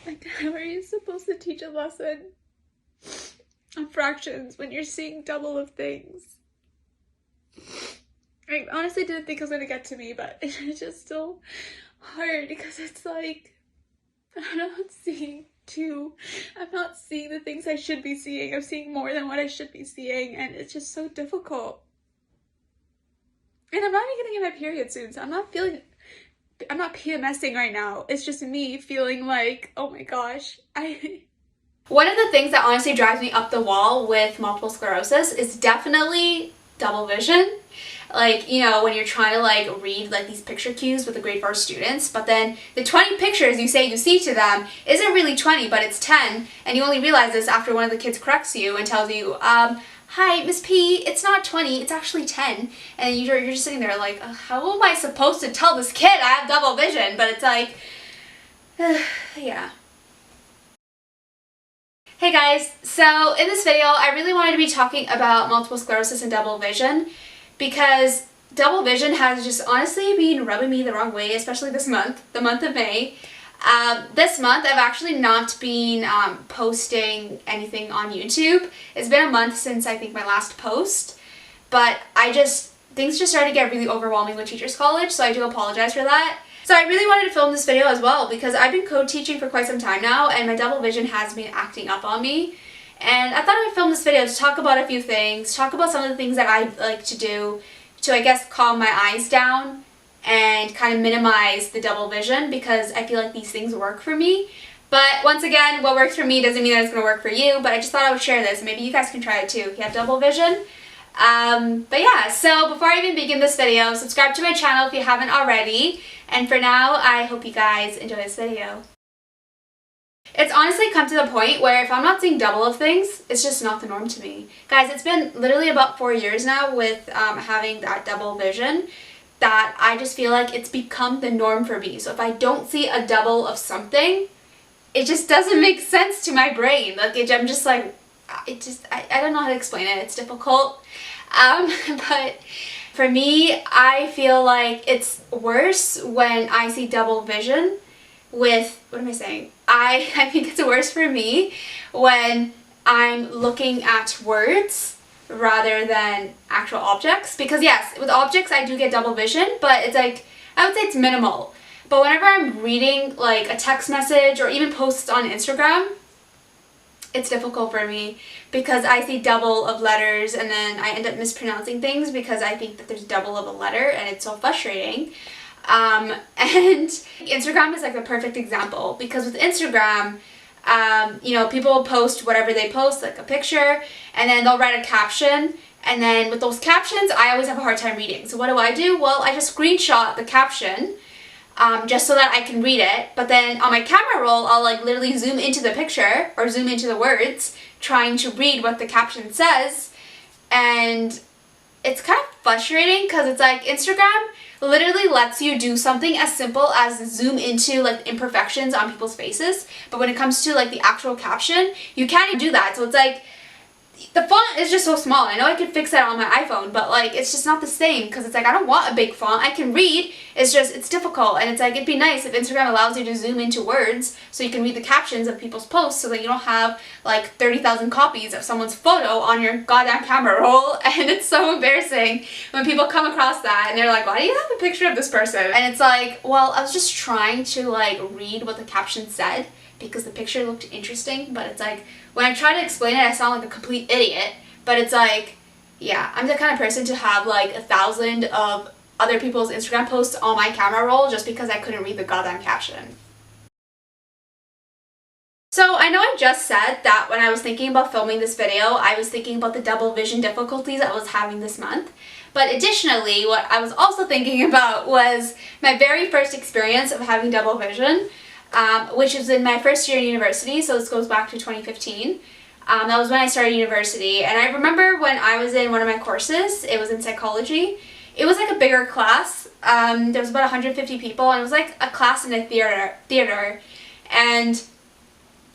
Like, how are you supposed to teach a lesson on fractions when you're seeing double of things? I honestly didn't think it was gonna get to me, but it's just still hard because it's like, I'm not seeing the things I should be seeing. I'm seeing more than what I should be seeing, and it's just so difficult. And I'm not even gonna get my period soon, so I'm not PMSing right now. It's just me feeling like, oh my gosh, One of the things that honestly drives me up the wall with multiple sclerosis is definitely double vision. Like, you know, when you're trying to like read like these picture cues with the grade 4 students, but then the 20 pictures you say you see to them isn't really 20, but it's 10, and you only realize this after one of the kids corrects you and tells you, hi, Miss P, it's not 20, it's actually 10. And you're just sitting there like, how am I supposed to tell this kid I have double vision? But it's like, yeah. Hey guys, so in this video, I really wanted to be talking about multiple sclerosis and double vision because double vision has just honestly been rubbing me the wrong way, especially this month, the month of May. This month, I've actually not been posting anything on YouTube. It's been a month since I think my last post, but things just started to get really overwhelming with Teachers College, so I do apologize for that. So I really wanted to film this video as well because I've been co-teaching for quite some time now and my double vision has been acting up on me. And I thought I would film this video to talk about a few things, talk about some of the things that I like to do to, I guess, calm my eyes down and kind of minimize the double vision because I feel like these things work for me. But once again, what works for me doesn't mean that it's going to work for you, but I just thought I would share this. Maybe you guys can try it too if you have double vision. But yeah, so before I even begin this video, subscribe to my channel if you haven't already. And for now, I hope you guys enjoy this video. It's honestly come to the point where if I'm not seeing double of things, it's just not the norm to me. Guys, it's been literally about 4 years now with having that double vision that I just feel like it's become the norm for me. So if I don't see a double of something, it just doesn't make sense to my brain. Like, I'm just like, I don't know how to explain it. It's difficult. But for me, I feel like it's worse when I see double vision with, what am I saying? I think it's worse for me when I'm looking at words rather than actual objects. Because yes, with objects I do get double vision, but it's like, I would say it's minimal. But whenever I'm reading like a text message or even posts on Instagram, it's difficult for me because I see double of letters and then I end up mispronouncing things because I think that there's double of a letter and it's so frustrating. And Instagram is like the perfect example because with Instagram, you know, people post whatever they post, like a picture, and then they'll write a caption. And then with those captions, I always have a hard time reading. So what do? Well, I just screenshot the caption just so that I can read it. But then on my camera roll, I'll like literally zoom into the picture or zoom into the words, trying to read what the caption says. And it's kind of frustrating because it's like Instagram literally lets you do something as simple as zoom into like imperfections on people's faces. But when it comes to like the actual caption, you can't even do that. So it's like, the font is just so small. I know I could fix that on my iPhone, but like it's just not the same because it's like I don't want a big font. I can read, it's just, it's difficult. And it's like, it'd be nice if Instagram allows you to zoom into words so you can read the captions of people's posts so that you don't have like 30,000 copies of someone's photo on your goddamn camera roll. And it's so embarrassing when people come across that and they're like, why do you have a picture of this person? And it's like, well, I was just trying to like read what the caption said because the picture looked interesting, but it's like, when I try to explain it, I sound like a complete idiot, but it's like, yeah, I'm the kind of person to have like 1,000 of other people's Instagram posts on my camera roll just because I couldn't read the goddamn caption. So I know I just said that when I was thinking about filming this video, I was thinking about the double vision difficulties I was having this month. But additionally, what I was also thinking about was my very first experience of having double vision. Which was in my first year in university, so this goes back to 2015. That was when I started university, and I remember when I was in one of my courses, it was in psychology. It was like a bigger class. There was about 150 people, and it was like a class in a theater. And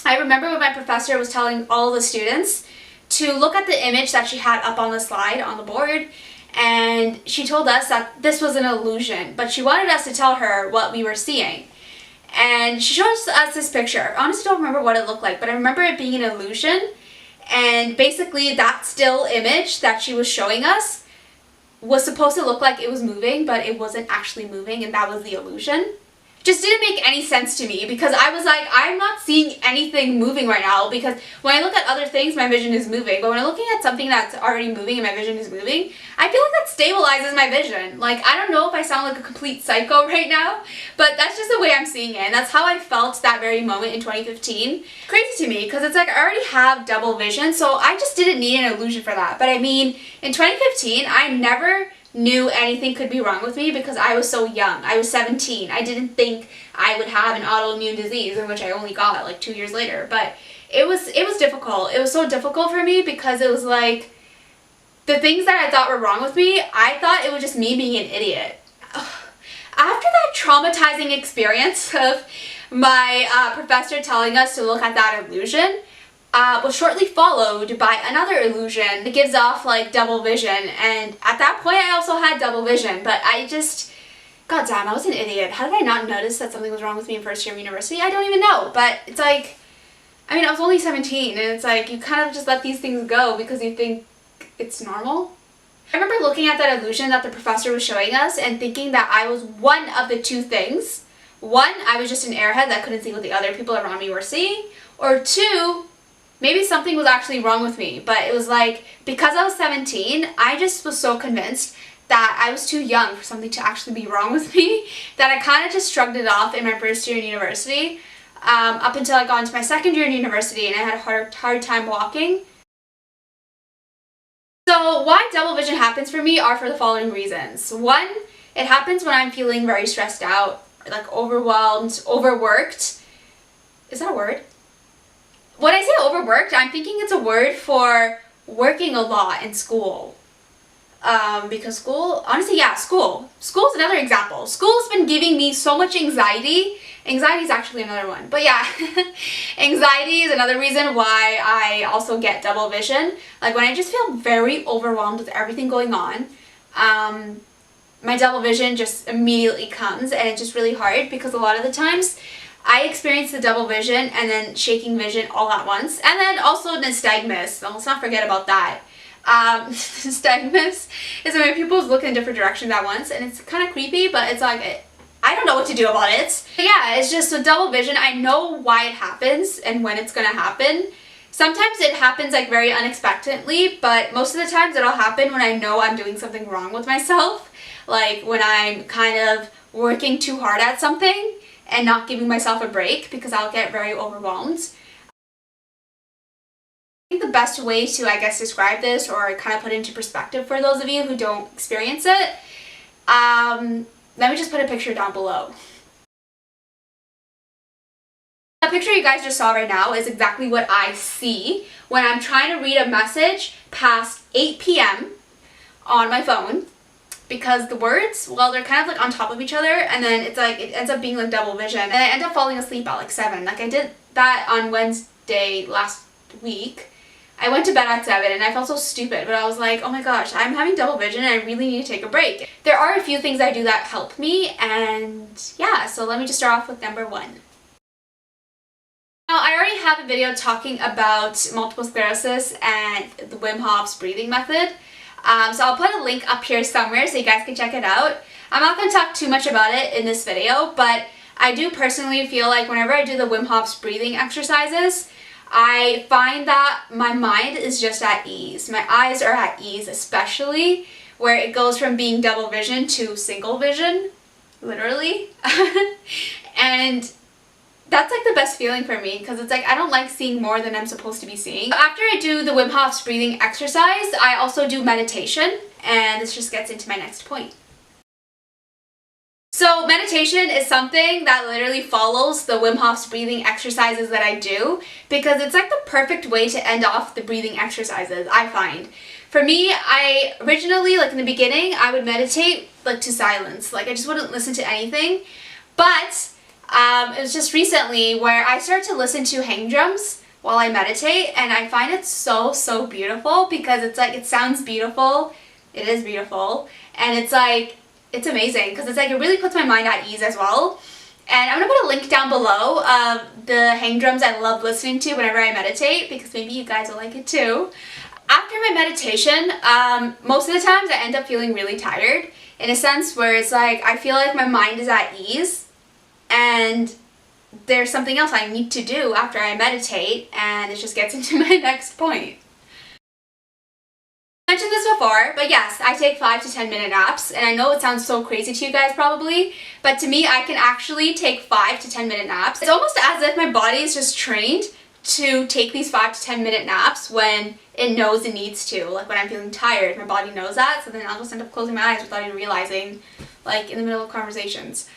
I remember when my professor was telling all the students to look at the image that she had up on the slide on the board, and she told us that this was an illusion, but she wanted us to tell her what we were seeing. and she showed us this picture. I honestly don't remember what it looked like, but I remember it being an illusion. And basically that still image that she was showing us was supposed to look like it was moving, but it wasn't actually moving, and that was the illusion. Just didn't make any sense to me, because I was like, I'm not seeing anything moving right now, because when I look at other things, my vision is moving, but when I'm looking at something that's already moving and my vision is moving, I feel like that stabilizes my vision. Like, I don't know if I sound like a complete psycho right now, but that's just the way I'm seeing it, and that's how I felt that very moment in 2015. Crazy to me, because it's like I already have double vision, so I just didn't need an illusion for that. But I mean, in 2015, I never knew anything could be wrong with me because I was so young. I was 17. I didn't think I would have an autoimmune disease, in which I only got like 2 years later. But it was difficult. It was so difficult for me because it was like the things that I thought were wrong with me, I thought it was just me being an idiot. After that traumatizing experience of my professor telling us to look at that illusion, was shortly followed by another illusion that gives off like double vision, and at that point I also had double vision, but god damn, I was an idiot. How did I not notice that something was wrong with me in first year of university? I don't even know, but it's like, I mean, I was only 17, and it's like you kind of just let these things go because you think it's normal. I remember looking at that illusion that the professor was showing us and thinking that I was one of the two things. One, I was just an airhead that couldn't see what the other people around me were seeing, or two, maybe something was actually wrong with me. But it was like, because I was 17, I just was so convinced that I was too young for something to actually be wrong with me that I kind of just shrugged it off in my first year in university, up until I got into my second year in university and I had a hard time walking. So why double vision happens for me are for the following reasons. One, it happens when I'm feeling very stressed out, like overwhelmed, overworked. Is that a word? When I say overworked, I'm thinking it's a word for working a lot in school. Because school, honestly, yeah, school. School's another example. School's been giving me so much anxiety. Anxiety is actually another one. But yeah, anxiety is another reason why I also get double vision. Like when I just feel very overwhelmed with everything going on, my double vision just immediately comes, and it's just really hard because a lot of the times I experience the double vision and then shaking vision all at once. And then also nystagmus. Let's not forget about that. Nystagmus is when my pupils look in different directions at once, and it's kind of creepy, but it's like, I don't know what to do about it. But yeah, it's just a double vision. I know why it happens and when it's gonna happen. Sometimes it happens like very unexpectedly, but most of the times it'll happen when I know I'm doing something wrong with myself. Like when I'm kind of working too hard at something and not giving myself a break, because I'll get very overwhelmed. I think the best way to, I guess, describe this or kind of put it into perspective for those of you who don't experience it, let me just put a picture down below. The picture you guys just saw right now is exactly what I see when I'm trying to read a message past 8 p.m. on my phone. Because the words, well, they're kind of like on top of each other, and then it's like, it ends up being like double vision, and I end up falling asleep at like 7. Like I did that on Wednesday last week. I went to bed at 7 and I felt so stupid, but I was like, oh my gosh, I'm having double vision and I really need to take a break. There are a few things I do that help me, and yeah, so let me just start off with number 1. Now, I already have a video talking about multiple sclerosis and the Wim Hof's breathing method. So I'll put a link up here somewhere so you guys can check it out. I'm not going to talk too much about it in this video, but I do personally feel like whenever I do the Wim Hof's breathing exercises, I find that my mind is just at ease. My eyes are at ease, especially where it goes from being double vision to single vision, literally. And that's like the best feeling for me, because it's like I don't like seeing more than I'm supposed to be seeing. After I do the Wim Hof's breathing exercise, I also do meditation, and this just gets into my next point. So meditation is something that literally follows the Wim Hof's breathing exercises that I do, because it's like the perfect way to end off the breathing exercises, I find. For me, I originally, like in the beginning, I would meditate like to silence. Like I just wouldn't listen to anything, but it was just recently where I started to listen to hang drums while I meditate, and I find it so beautiful, because it's like, it sounds beautiful, it is beautiful, and it's like, it's amazing, because it's like, it really puts my mind at ease as well. And I'm going to put a link down below of the hang drums I love listening to whenever I meditate, because maybe you guys will like it too. After my meditation, most of the times I end up feeling really tired, in a sense where it's like I feel like my mind is at ease and there's something else I need to do after I meditate, and it just gets into my next point. I mentioned this before, but yes, I take 5 to 10 minute naps, and I know it sounds so crazy to you guys probably, but to me I can actually take 5 to 10 minute naps. It's almost as if my body is just trained to take these 5 to 10 minute naps when it knows it needs to. Like when I'm feeling tired, my body knows that, so then I'll just end up closing my eyes without even realizing, like in the middle of conversations.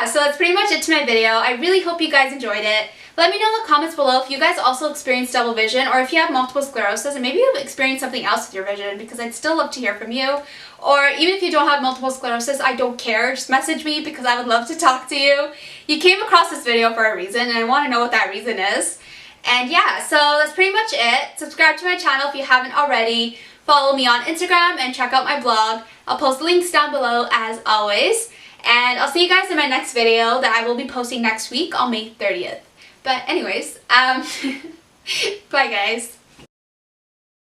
So that's pretty much it to my video. I really hope you guys enjoyed it. Let me know in the comments below if you guys also experience double vision, or if you have multiple sclerosis and maybe you've experienced something else with your vision, because I'd still love to hear from you. Or even if you don't have multiple sclerosis, I don't care. Just message me because I would love to talk to you. You came across this video for a reason and I want to know what that reason is. And yeah, so that's pretty much it. Subscribe to my channel if you haven't already. Follow me on Instagram and check out my blog. I'll post links down below as always. And I'll see you guys in my next video that I will be posting next week on May 30th. But anyways, bye guys.